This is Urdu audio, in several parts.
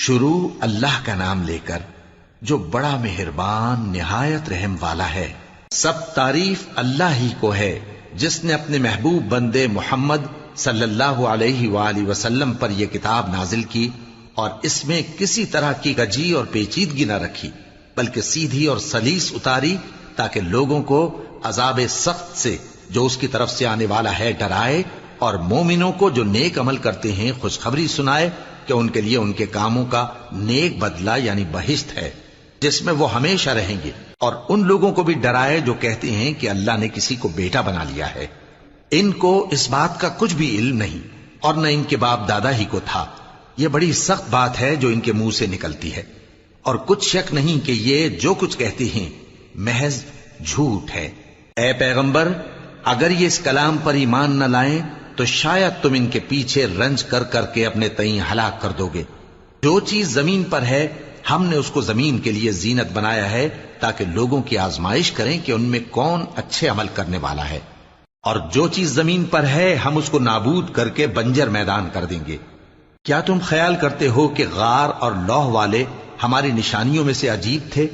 شروع اللہ کا نام لے کر جو بڑا مہربان نہایت رحم والا ہے۔ سب تعریف اللہ ہی کو ہے جس نے اپنے محبوب بندے محمد صلی اللہ علیہ وآلہ وسلم پر یہ کتاب نازل کی اور اس میں کسی طرح کی کجی اور پیچیدگی نہ رکھی، بلکہ سیدھی اور سلیس اتاری تاکہ لوگوں کو عذاب سخت سے جو اس کی طرف سے آنے والا ہے ڈرائے، اور مومنوں کو جو نیک عمل کرتے ہیں خوشخبری سنائے کہ ان کے لیے ان کے کاموں کا نیک بدلہ یعنی بہشت ہے جس میں وہ ہمیشہ رہیں گے، اور ان لوگوں کو بھی ڈرائے جو کہتے ہیں کہ اللہ نے کسی کو بیٹا بنا لیا ہے۔ ان کو اس بات کا کچھ بھی علم نہیں اور نہ ان کے باپ دادا ہی کو تھا۔ یہ بڑی سخت بات ہے جو ان کے منہ سے نکلتی ہے، اور کچھ شک نہیں کہ یہ جو کچھ کہتے ہیں محض جھوٹ ہے۔ اے پیغمبر، اگر یہ اس کلام پر ایمان نہ لائیں تو شاید تم ان کے پیچھے رنج کر کر کے اپنے تئیں ہلاک کر دو گے۔ جو چیز زمین پر ہے ہم نے اس کو زمین کے لیے زینت بنایا ہے تاکہ لوگوں کی آزمائش کریں کہ ان میں کون اچھے عمل کرنے والا ہے، اور جو چیز زمین پر ہے ہم اس کو نابود کر کے بنجر میدان کر دیں گے۔ کیا تم خیال کرتے ہو کہ غار اور لوح والے ہماری نشانیوں میں سے عجیب تھے؟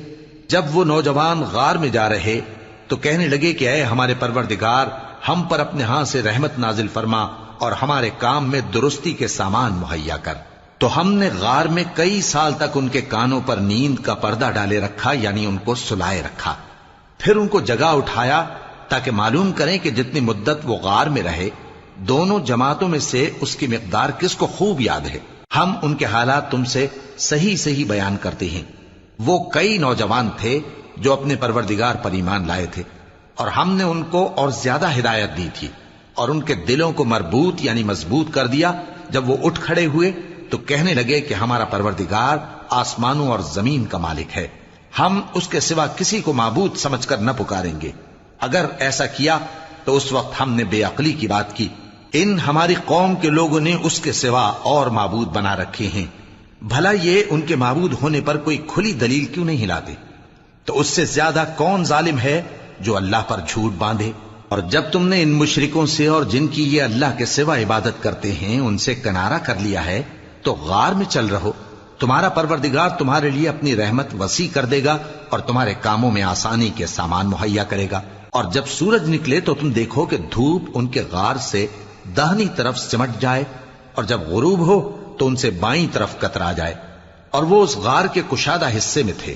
جب وہ نوجوان غار میں جا رہے تو کہنے لگے کہ اے ہمارے پروردگار، ہم پر اپنے ہاں سے رحمت نازل فرما اور ہمارے کام میں درستی کے سامان مہیا کر۔ تو ہم نے غار میں کئی سال تک ان کے کانوں پر نیند کا پردہ ڈالے رکھا، یعنی ان کو سلائے رکھا، پھر ان کو جگا اٹھایا تاکہ معلوم کریں کہ جتنی مدت وہ غار میں رہے دونوں جماعتوں میں سے اس کی مقدار کس کو خوب یاد ہے۔ ہم ان کے حالات تم سے صحیح صحیح بیان کرتے ہیں۔ وہ کئی نوجوان تھے جو اپنے پروردگار پر ایمان لائے تھے، اور ہم نے ان کو اور زیادہ ہدایت دی تھی، اور ان کے دلوں کو مربوط یعنی مضبوط کر دیا۔ جب وہ اٹھ کھڑے ہوئے تو کہنے لگے کہ ہمارا پروردگار آسمانوں اور زمین کا مالک ہے، ہم اس کے سوا کسی کو معبود سمجھ کر نہ پکاریں گے۔ اگر ایسا کیا تو اس وقت ہم نے بے عقلی کی بات کی۔ ان ہماری قوم کے لوگوں نے اس کے سوا اور معبود بنا رکھے ہیں، بھلا یہ ان کے معبود ہونے پر کوئی کھلی دلیل کیوں نہیں لاتے؟ تو اس سے زیادہ کون ظالم ہے جو اللہ پر جھوٹ باندھے؟ اور جب تم نے ان مشرکوں سے اور جن کی یہ اللہ کے سوا عبادت کرتے ہیں ان سے کنارہ کر لیا ہے تو غار میں چل رہو، تمہارا پروردگار تمہارے لیے اپنی رحمت وسیع کر دے گا اور تمہارے کاموں میں آسانی کے سامان مہیا کرے گا۔ اور جب سورج نکلے تو تم دیکھو کہ دھوپ ان کے غار سے داہنی طرف سمٹ جائے، اور جب غروب ہو تو ان سے بائیں طرف کترا جائے، اور وہ اس غار کے کشادہ حصے میں تھے۔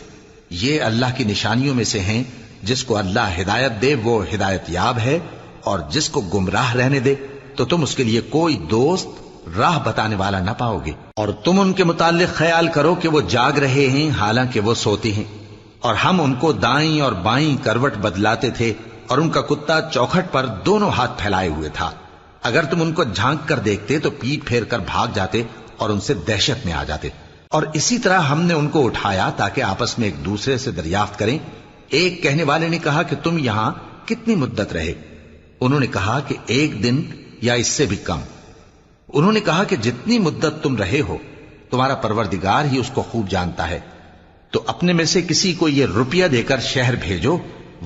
یہ اللہ کی نشانیوں میں سے ہیں، جس کو اللہ ہدایت دے وہ ہدایت یاب ہے، اور جس کو گمراہ رہنے دے تو تم اس کے لیے کوئی دوست راہ بتانے والا نہ پاؤ گے۔ اور تم ان کے متعلق خیال کرو کہ وہ جاگ رہے ہیں حالانکہ وہ سوتے ہیں، اور ہم ان کو دائیں اور بائیں کروٹ بدلاتے تھے، اور ان کا کتا چوکھٹ پر دونوں ہاتھ پھیلائے ہوئے تھا۔ اگر تم ان کو جھانک کر دیکھتے تو پیٹ پھیر کر بھاگ جاتے اور ان سے دہشت میں آ جاتے۔ اور اسی طرح ہم نے ان کو اٹھایا تاکہ آپس میں ایک دوسرے سے دریافت کریں۔ ایک کہنے والے نے کہا کہ تم یہاں کتنی مدت رہے؟ انہوں نے کہا کہ 1 دن یا اس سے بھی کم۔ انہوں نے کہا کہ جتنی مدت تم رہے ہو تمہارا پروردگار ہی اس کو خوب جانتا ہے، تو اپنے میں سے کسی کو یہ روپیہ دے کر شہر بھیجو،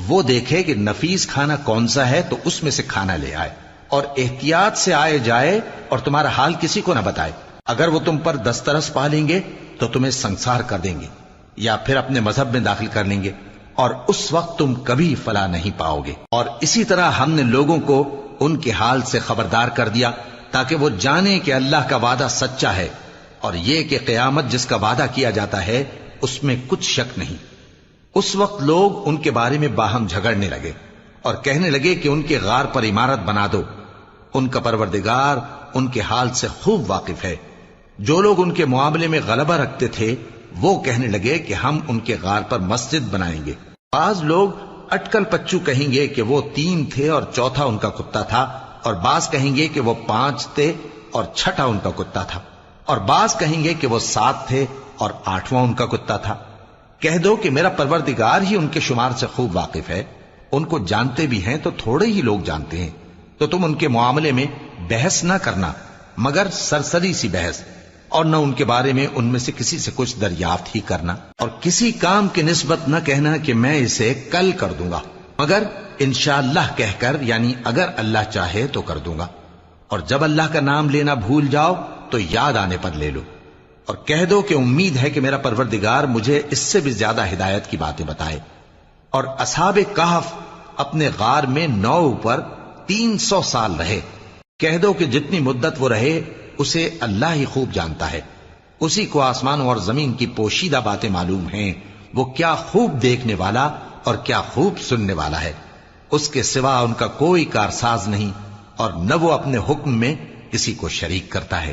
وہ دیکھے کہ نفیس کھانا کون سا ہے تو اس میں سے کھانا لے آئے، اور احتیاط سے آئے جائے اور تمہارا حال کسی کو نہ بتائے۔ اگر وہ تم پر دسترس پا لیں گے تو تمہیں سنسار کر دیں گے یا پھر اپنے مذہب میں داخل کر لیں گے، اور اس وقت تم کبھی فلاح نہیں پاؤ گے۔ اور اسی طرح ہم نے لوگوں کو ان کے حال سے خبردار کر دیا تاکہ وہ جانیں کہ اللہ کا وعدہ سچا ہے، اور یہ کہ قیامت جس کا وعدہ کیا جاتا ہے اس میں کچھ شک نہیں۔ اس وقت لوگ ان کے بارے میں باہم جھگڑنے لگے اور کہنے لگے کہ ان کے غار پر عمارت بنا دو۔ ان کا پروردگار ان کے حال سے خوب واقف ہے۔ جو لوگ ان کے معاملے میں غلبہ رکھتے تھے وہ کہنے لگے کہ ہم ان کے غار پر مسجد بنائیں گے۔ بعض لوگ اٹکل پچو کہیں گے کہ وہ 3 تھے اور چوتھا ان کا کتا تھا، اور بعض کہیں گے کہ وہ 5 تھے اور چھٹا ان کا کتا تھا، اور بعض کہیں گے کہ وہ 7 تھے اور 8واں ان کا کتا تھا۔ کہہ دو کہ میرا پروردگار ہی ان کے شمار سے خوب واقف ہے، ان کو جانتے بھی ہیں تو تھوڑے ہی لوگ جانتے ہیں۔ تو تم ان کے معاملے میں بحث نہ کرنا مگر سرسری سی بحث، اور نہ ان کے بارے میں ان میں سے کسی سے کچھ دریافت ہی کرنا، اور کسی کام کی نسبت نہ کہنا کہ میں اسے کل کر دوں گا، مگر انشاءاللہ کہہ کر، یعنی اگر اللہ چاہے تو کر دوں گا۔ اور جب اللہ کا نام لینا بھول جاؤ تو یاد آنے پر لے لو۔ اور کہہ دو کہ امید ہے کہ میرا پروردگار مجھے اس سے بھی زیادہ ہدایت کی باتیں بتائے۔ اور اصحاب کہف اپنے غار میں 9 پر 300 سال رہے۔ کہہ دو کہ جتنی مدت وہ رہے اسے اللہ ہی خوب جانتا ہے، اسی کو آسمانوں اور زمین کی پوشیدہ باتیں معلوم ہیں، وہ کیا خوب دیکھنے والا اور کیا خوب سننے والا ہے۔ اس کے سوا ان کا کوئی کارساز نہیں، اور نہ وہ اپنے حکم میں کسی کو شریک کرتا ہے۔